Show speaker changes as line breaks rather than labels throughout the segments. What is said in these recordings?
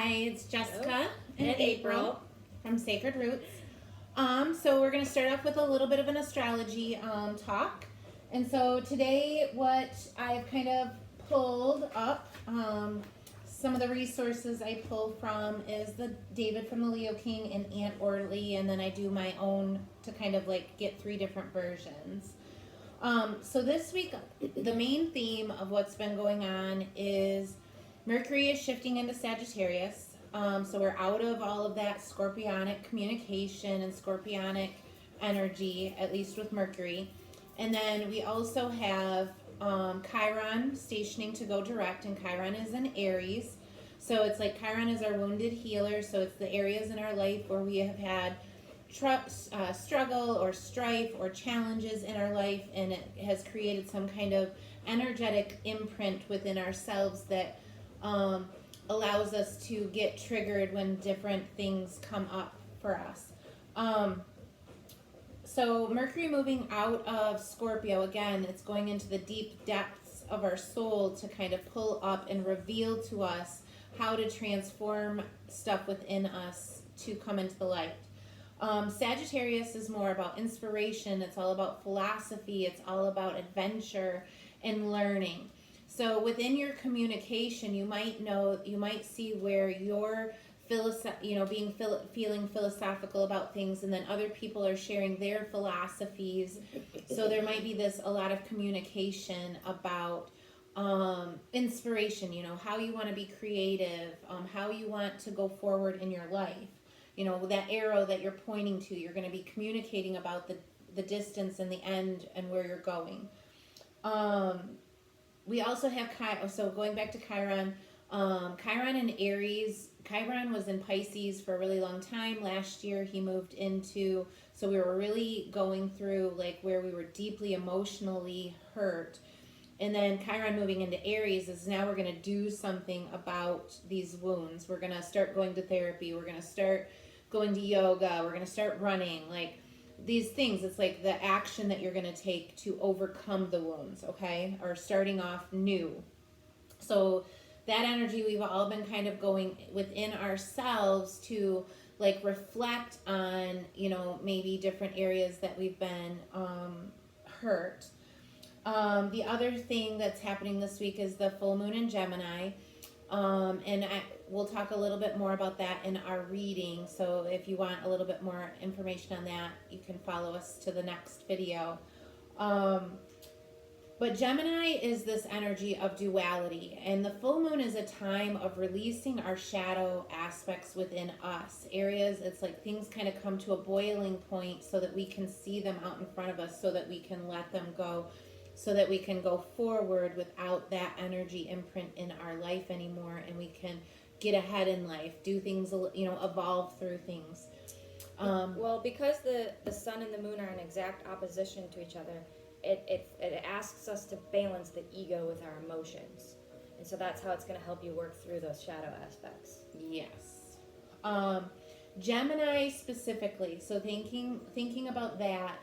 Hi, it's Jessica and
And April.
from Sacred Roots. So we're going to start off with a little bit of an astrology talk. And so today, what I've kind of pulled up, some of the resources I pull from is the David from the Leo King and Aunt Orly, and then I do my own to kind of like get 3 different versions. So this week, the main theme of what's been going on is Mercury is shifting into Sagittarius. So we're out of all of that scorpionic communication and scorpionic energy, at least with Mercury. And then we also have Chiron stationing to go direct, and Chiron is in Aries. So it's like Chiron is our wounded healer. So it's the areas in our life where we have had struggle or strife or challenges in our life, and it has created some kind of energetic imprint within ourselves that allows us to get triggered when different things come up for us. So Mercury moving out of Scorpio, again, it's going into the deep depths of our soul to kind of pull up and reveal to us how to transform stuff within us to come into the light. Sagittarius is more about inspiration. It's all about philosophy. It's all about adventure and learning. So within your communication, you might see where you're feeling philosophical about things, and then other people are sharing their philosophies. So there might be a lot of communication about inspiration, how you want to be creative, how you want to go forward in your life. That arrow that you're pointing to, you're going to be communicating about the distance and the end and where you're going. We also have so going back to Chiron, Chiron in Aries. Chiron was in Pisces for a really long time. Last year he moved into, so we were really going through like where we were deeply emotionally hurt. And then Chiron moving into Aries is now we're going to do something about these wounds. We're going to start going to therapy. We're going to start going to yoga. We're going to start running. Like these things, it's like the action that you're going to take to overcome the wounds, okay? Or starting off new. So that energy, we've all been kind of going within ourselves to like reflect on, maybe different areas that we've been hurt. The other thing that's happening this week is the full moon in Gemini. And we'll talk a little bit more about that in our reading. So if you want a little bit more information on that, you can follow us to the next video. But Gemini is this energy of duality, and the full moon is a time of releasing our shadow aspects within us. Areas, it's like things kind of come to a boiling point so that we can see them out in front of us, so that we can let them go, so that we can go forward without that energy imprint in our life anymore, and we can get ahead in life, do things, evolve through things.
Well, because the sun and the moon are in exact opposition to each other, it asks us to balance the ego with our emotions. And so that's how it's going to help you work through those shadow aspects.
Yes. Gemini specifically, so thinking about that,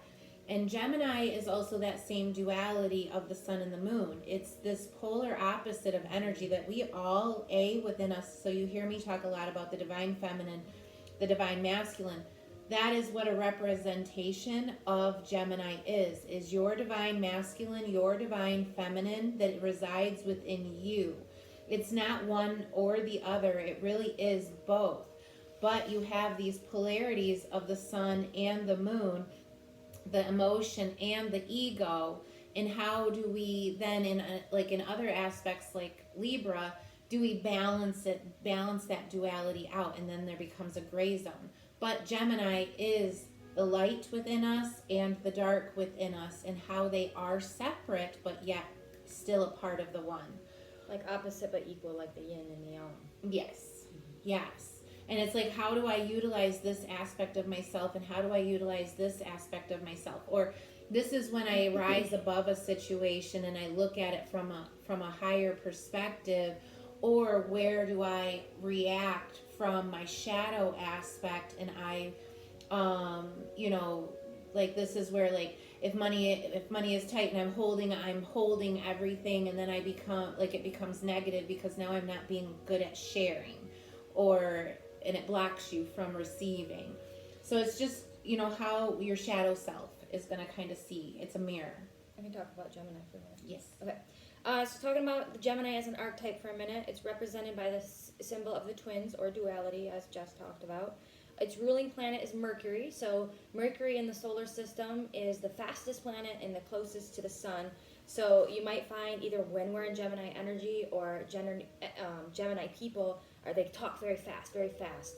and Gemini is also that same duality of the sun and the moon. It's this polar opposite of energy that we all, within us, so you hear me talk a lot about the divine feminine, the divine masculine. That is what a representation of Gemini is your divine masculine, your divine feminine that resides within you. It's not one or the other. It really is both. But you have these polarities of the sun and the moon, the emotion and the ego, and how do we then in other aspects like Libra, do we balance that duality out, and then there becomes a gray zone. But Gemini is the light within us and the dark within us, and how they are separate but yet still a part of the one.
Like opposite but equal, like the yin and the yang.
Yes. Yes. And it's like, how do I utilize this aspect of myself, and how do I utilize this aspect of myself? Or this is when I rise above a situation and I look at it from a higher perspective, or where do I react from my shadow aspect, and I like this is where like if money is tight and I'm holding everything, and then I become like it becomes negative because now I'm not being good at sharing. and it blocks you from receiving. So it's just, how your shadow self is going to kind of see. It's a mirror.
I can talk about Gemini for a minute.
Yes.
Okay. So talking about the Gemini as an archetype for a minute, it's represented by the symbol of the twins or duality, as Jess talked about. Its ruling planet is Mercury. So Mercury in the solar system is the fastest planet and the closest to the sun. So you might find either when we're in Gemini energy or Gemini people, they talk very fast. They're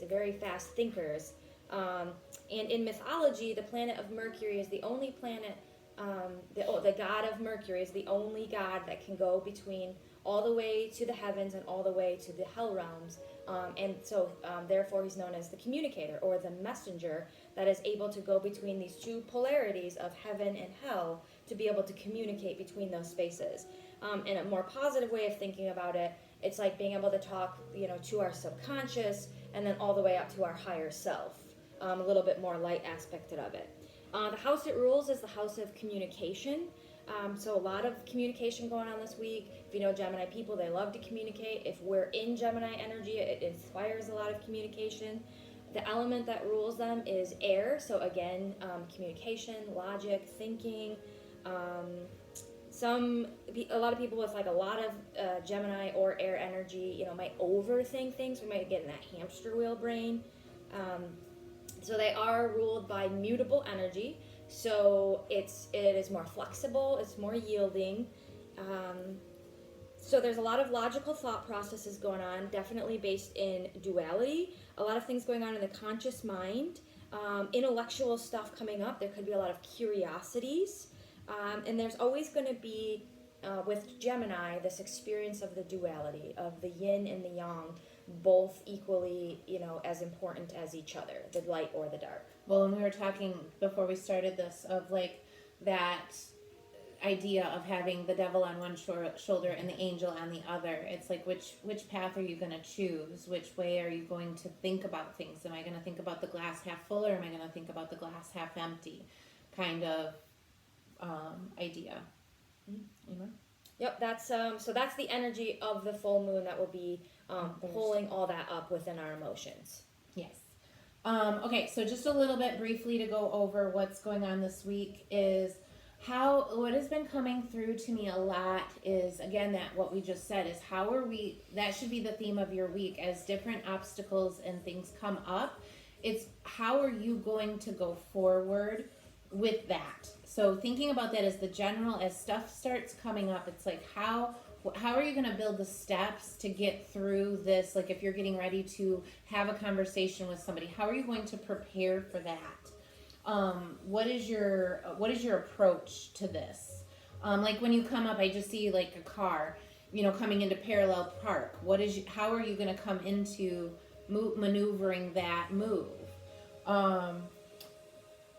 very fast thinkers. And in mythology, the planet of Mercury is the only planet, the god of Mercury is the only god that can go between all the way to the heavens and all the way to the hell realms. And so, therefore, he's known as the communicator or the messenger that is able to go between these two polarities of heaven and hell to be able to communicate between those spaces. In a more positive way of thinking about it, it's like being able to talk, to our subconscious and then all the way up to our higher self. A little bit more light aspected of it. The house it rules is the house of communication. So a lot of communication going on this week. If you know Gemini people, they love to communicate. If we're in Gemini energy, it inspires a lot of communication. The element that rules them is air. So again, communication, logic, thinking. A lot of people with like a lot of Gemini or air energy, might overthink things. We might get in that hamster wheel brain. So they are ruled by mutable energy. So it is more flexible, it's more yielding. So there's a lot of logical thought processes going on, definitely based in duality. A lot of things going on in the conscious mind. Intellectual stuff coming up. There could be a lot of curiosities. And there's always going to be, with Gemini, this experience of the duality, of the yin and the yang, both equally, as important as each other, the light or the dark.
Well, when we were talking before we started this, of like that idea of having the devil on one shoulder and the angel on the other, it's like which path are you going to choose? Which way are you going to think about things? Am I going to think about the glass half full, or am I going to think about the glass half empty kind of idea? Mm-hmm.
Yep, that's so that's the energy of the full moon that will be pulling all that up within our emotions.
Yes. Okay, so just a little bit briefly to go over what's going on this week is what has been coming through to me a lot is, again, that what we just said is that should be the theme of your week as different obstacles and things come up. It's how are you going to go forward with that? So thinking about that as the general, as stuff starts coming up, it's like how are you going to build the steps to get through this? Like if you're getting ready to have a conversation with somebody, how are you going to prepare for that? What is your approach to this? Like when you come up, I just see like a car, coming into parallel park. How are you going to come into maneuvering that move?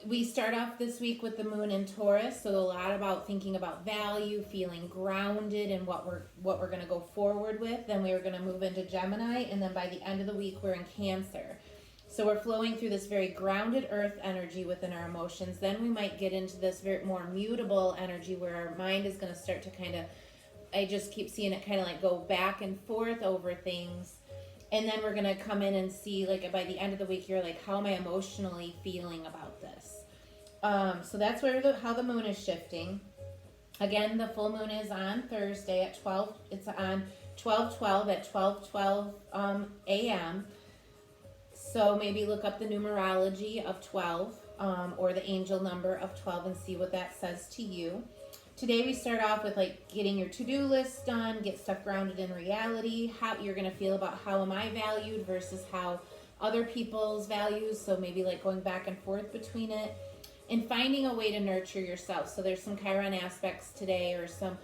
We start off this week with the moon in Taurus, so a lot about thinking about value, feeling grounded in what we're going to go forward with. Then we are going to move into Gemini, and then by the end of the week we're in Cancer. So we're flowing through this very grounded earth energy within our emotions. Then we might get into this very more mutable energy where our mind is going to start to I just keep seeing it kind of like go back and forth over things. And then we're going to come in and see, like, by the end of the week, you're like, how am I emotionally feeling about this? So that's how the moon is shifting. Again, the full moon is on Thursday at 12. It's on 12/12 at 12:12 a.m. So maybe look up the numerology of 12 or the angel number of 12 and see what that says to you. Today we start off with like getting your to-do list done, get stuff grounded in reality, how you're going to feel about how am I valued versus how other people's values, so maybe like going back and forth between it, and finding a way to nurture yourself. So there's some Chiron aspects today, or some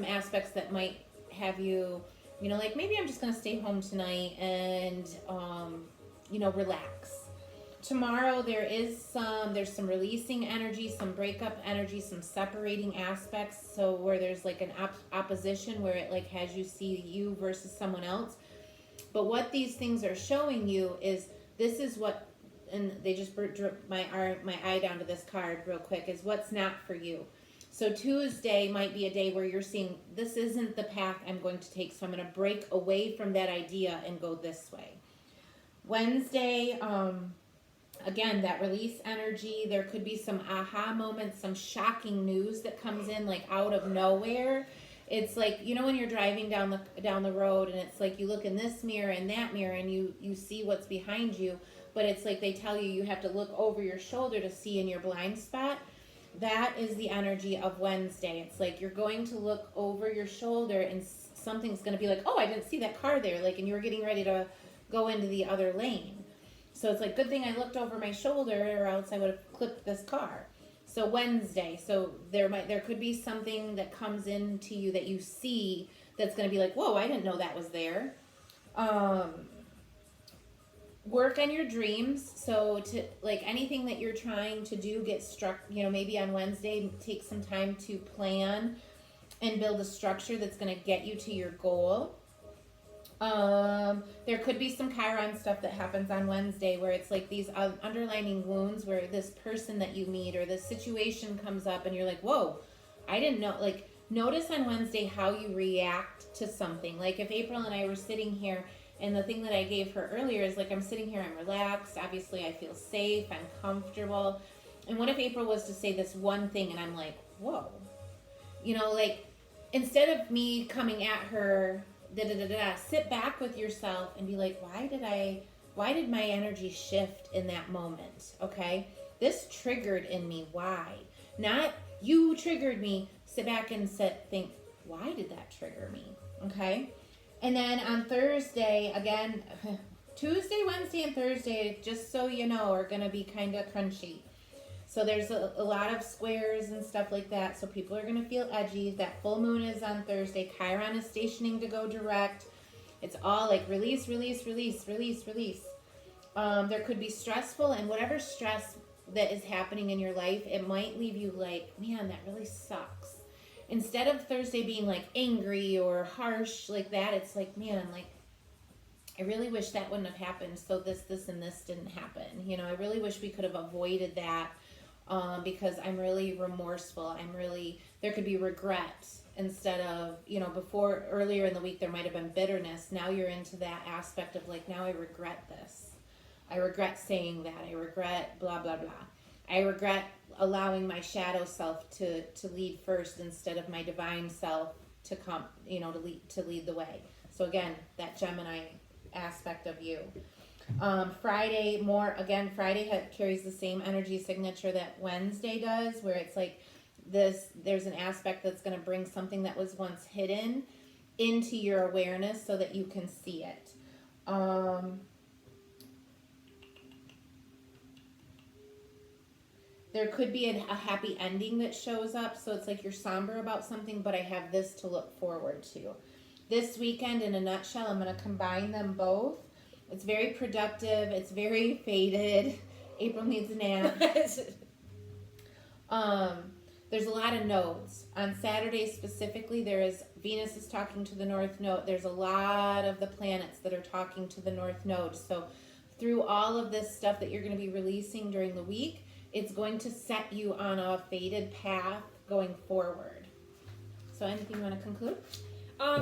aspects that might have you, like maybe I'm just going to stay home tonight and, relax. Tomorrow there's some releasing energy, some breakup energy, some separating aspects. So where there's like an opposition where it like has you see you versus someone else. But what these things are showing you is this is what, and they just drew my eye down to this card real quick, is what's not for you. So Tuesday might be a day where you're seeing this isn't the path I'm going to take, so I'm going to break away from that idea and go this way. Wednesday, again, that release energy. There could be some aha moments, some shocking news that comes in like out of nowhere. It's like, you know, when you're driving down the road and it's like you look in this mirror and that mirror and you see what's behind you, but it's like they tell you have to look over your shoulder to see in your blind spot. That is the energy of Wednesday. It's like you're going to look over your shoulder and something's going to be like, oh, I didn't see that car there, like, and you were getting ready to go into the other lane. So it's like, good thing I looked over my shoulder or else I would have clipped this car. So Wednesday, so there could be something that comes into you that you see that's going to be like, whoa, I didn't know that was there. Work on your dreams. So to like anything that you're trying to do, get struck, you know, maybe on Wednesday, take some time to plan and build a structure that's going to get you to your goal. There could be some Chiron stuff that happens on Wednesday where it's like these underlining wounds where this person that you meet or this situation comes up and you're like, whoa, I didn't know. Like, notice on Wednesday how you react to something. Like if April and I were sitting here and the thing that I gave her earlier is like, I'm sitting here, I'm relaxed. Obviously I feel safe, I'm comfortable. And what if April was to say this one thing and I'm like, whoa, you know, like instead of me coming at her, sit back with yourself and be like, why did my energy shift in that moment? Okay, this triggered in me. Why? Not you triggered me. Sit back and think, why did that trigger me? Okay. And then on Thursday, again, Tuesday, Wednesday, and Thursday, just so you know, are going to be kind of crunchy. So there's a lot of squares and stuff like that. So people are going to feel edgy. That full moon is on Thursday. Chiron is stationing to go direct. It's all like release, release, release, release, release. There could be stressful, and whatever stress that is happening in your life, it might leave you like, man, that really sucks. Instead of Thursday being like angry or harsh like that, it's like, man, like, I really wish that wouldn't have happened. So this, and this didn't happen. You know, I really wish we could have avoided that. Because I'm really remorseful. There could be regret instead of, you know, before earlier in the week there might have been bitterness. Now you're into that aspect of like, now I regret this. I regret saying that. I regret blah, blah, blah. I regret allowing my shadow self to lead first instead of my divine self to come, you know, to lead the way. So again, that Gemini aspect of you. Friday carries the same energy signature that Wednesday does, where it's like there's an aspect that's going to bring something that was once hidden into your awareness so that you can see it. There could be a happy ending that shows up, so it's like you're somber about something, but I have this to look forward to. This weekend, in a nutshell, I'm going to combine them both. It's very productive. It's very faded. April needs a nap. There's a lot of nodes. On Saturday specifically, Venus is talking to the North Node. There's a lot of the planets that are talking to the North Node. So through all of this stuff that you're going to be releasing during the week, it's going to set you on a faded path going forward. So anything you want to conclude?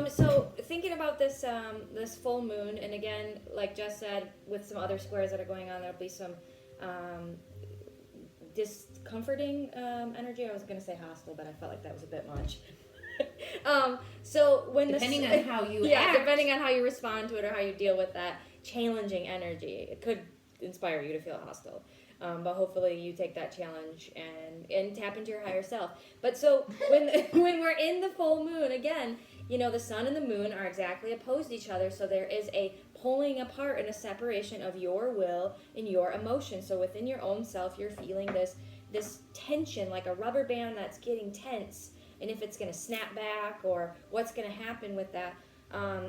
So thinking about this this full moon, and again, like Jess said, with some other squares that are going on, there'll be some discomforting energy. I was going to say hostile, but I felt like that was a bit much. So when
depending on how you
act. Depending on how you respond to it or how you deal with that challenging energy, it could inspire you to feel hostile. But hopefully you take that challenge and tap into your higher self. But so when we're in the full moon, again, you know, the sun and the moon are exactly opposed to each other. So there is a pulling apart and a separation of your will and your emotions. So within your own self, you're feeling this tension, like a rubber band that's getting tense. And if it's going to snap back or what's going to happen with that.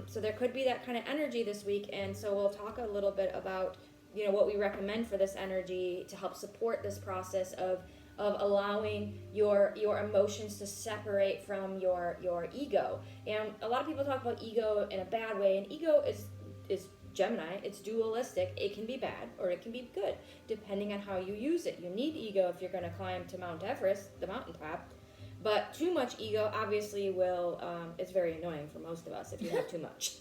So there could be that kind of energy this week. And so we'll talk a little bit about, you know, what we recommend for this energy to help support this process of allowing your emotions to separate from your ego. And a lot of people talk about ego in a bad way, and ego is Gemini. It's dualistic. It can be bad or it can be good depending on how you use it. You need ego if you're going to climb to Mount Everest, the mountaintop. But too much ego obviously will, it's very annoying for most of us if you have too much.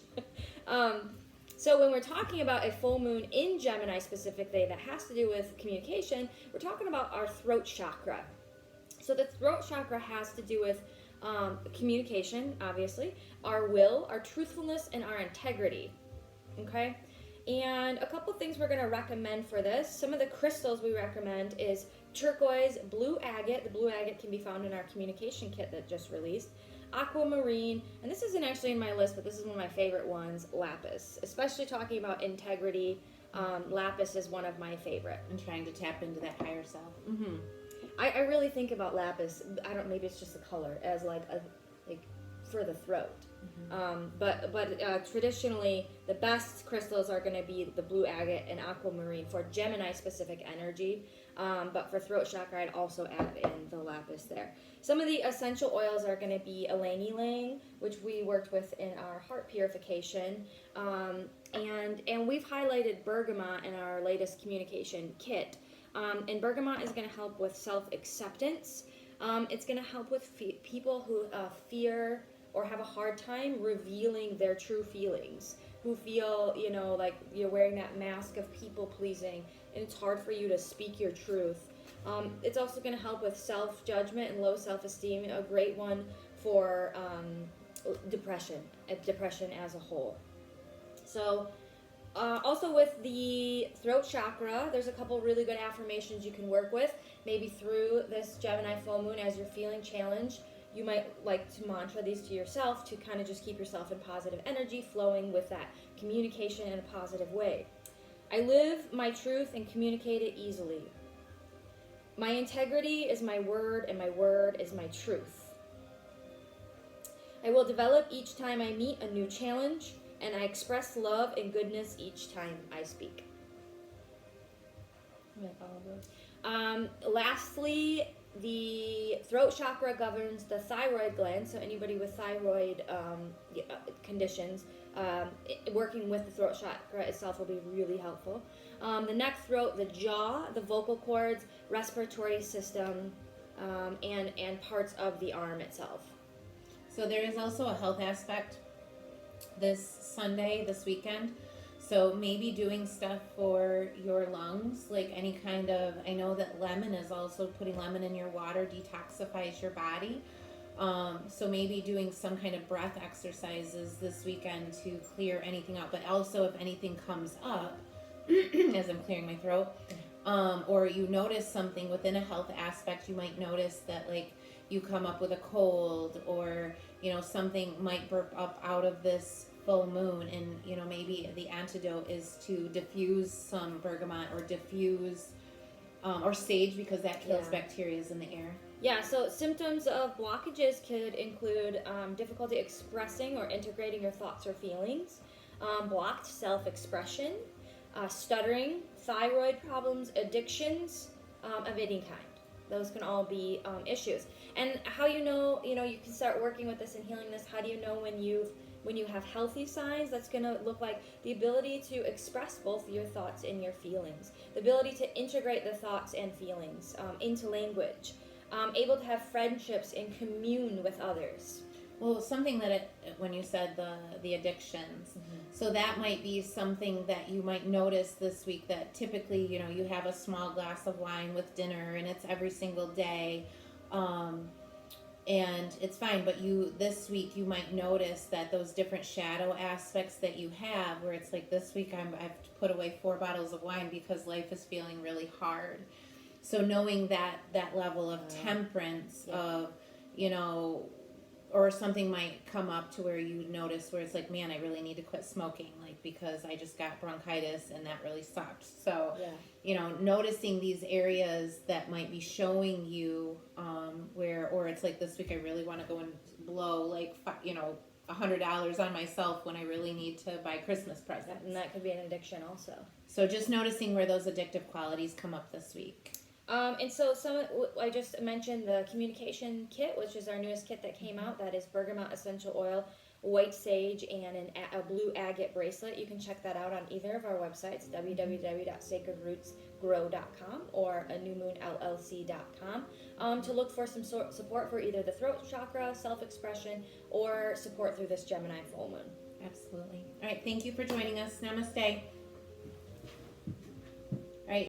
So when we're talking about a full moon in Gemini specifically that has to do with communication, we're talking about our throat chakra. So the throat chakra has to do with communication, obviously, our will, our truthfulness, and our integrity. Okay? And a couple things we're going to recommend for this. Some of the crystals we recommend is turquoise, blue agate. The blue agate can be found in our communication kit that just released. Aquamarine, and this isn't actually in my list, but this is one of my favorite ones, lapis. Especially talking about integrity, lapis is one of my favorite.
And trying to tap into that higher self.
Mm-hmm. I really think about lapis, I don't, maybe it's just the color, as like for the throat. Mm-hmm. But traditionally, the best crystals are going to be the blue agate and aquamarine for Gemini specific energy. But for throat chakra, I'd also add in the lapis there. Some of the essential oils are going to be ylang ylang, which we worked with in our heart purification. And we've highlighted bergamot in our latest communication kit. And bergamot is going to help with self-acceptance. It's going to help with people who fear or have a hard time revealing their true feelings, who feel, like you're wearing that mask of people pleasing and it's hard for you to speak your truth. It's also going to help with self-judgment and low self-esteem, a great one for depression as a whole. So also with the throat chakra, there's a couple really good affirmations you can work with. Maybe through this Gemini full moon as you're feeling challenged, you might like to mantra these to yourself to kind of just keep yourself in positive energy, flowing with that communication in a positive way. I live my truth and communicate it easily. My integrity is my word, and my word is my truth. I will develop each time I meet a new challenge, and I express love and goodness each time I speak.
Like all of those.
Lastly, the throat chakra governs the thyroid gland, so anybody with thyroid conditions, working with the throat chakra itself will be really helpful. The neck, throat, the jaw, the vocal cords, respiratory system, and parts of the arm itself.
So there is also a health aspect this weekend. So maybe doing stuff for your lungs, like any kind of, I know that lemon is also, putting lemon in your water detoxifies your body. So maybe doing some kind of breath exercises this weekend to clear anything out. But also if anything comes up, as I'm clearing my throat, or you notice something within a health aspect, you might notice that like you come up with a cold, or something might burp up out of this full moon, and maybe the antidote is to diffuse some bergamot or diffuse or sage, because that kills bacteria in the air.
Yeah, so symptoms of blockages could include difficulty expressing or integrating your thoughts or feelings, blocked self-expression, stuttering, thyroid problems, addictions of any kind. Those can all be issues. And how you can start working with this and healing this. How do you know when you have healthy signs? That's going to look like the ability to express both your thoughts and your feelings, the ability to integrate the thoughts and feelings into language, able to have friendships and commune with others.
Well, something that when you said the addictions, so that might be something that you might notice this week, that typically, you have a small glass of wine with dinner and it's every single day, and it's fine, but this week you might notice that those different shadow aspects that you have, where it's like this week I've put away 4 bottles of wine because life is feeling really hard. So knowing that level of temperance of, or something might come up to where you notice where it's like, man, I really need to quit smoking, like, because I just got bronchitis and that really sucked. So, noticing these areas that might be showing you or it's like this week I really want to go and blow like, $100 on myself when I really need to buy Christmas presents.
And that could be an addiction also.
So just noticing where those addictive qualities come up this week.
And so I just mentioned the communication kit, which is our newest kit that came out. That is bergamot essential oil, white sage and a blue agate bracelet. You can check that out on either of our websites, www.sacredrootsgrow.com or anewmoonllc.com, to look for some support for either the throat chakra, self-expression, or support through this Gemini full moon.
Absolutely. All right. Thank you for joining us. Namaste.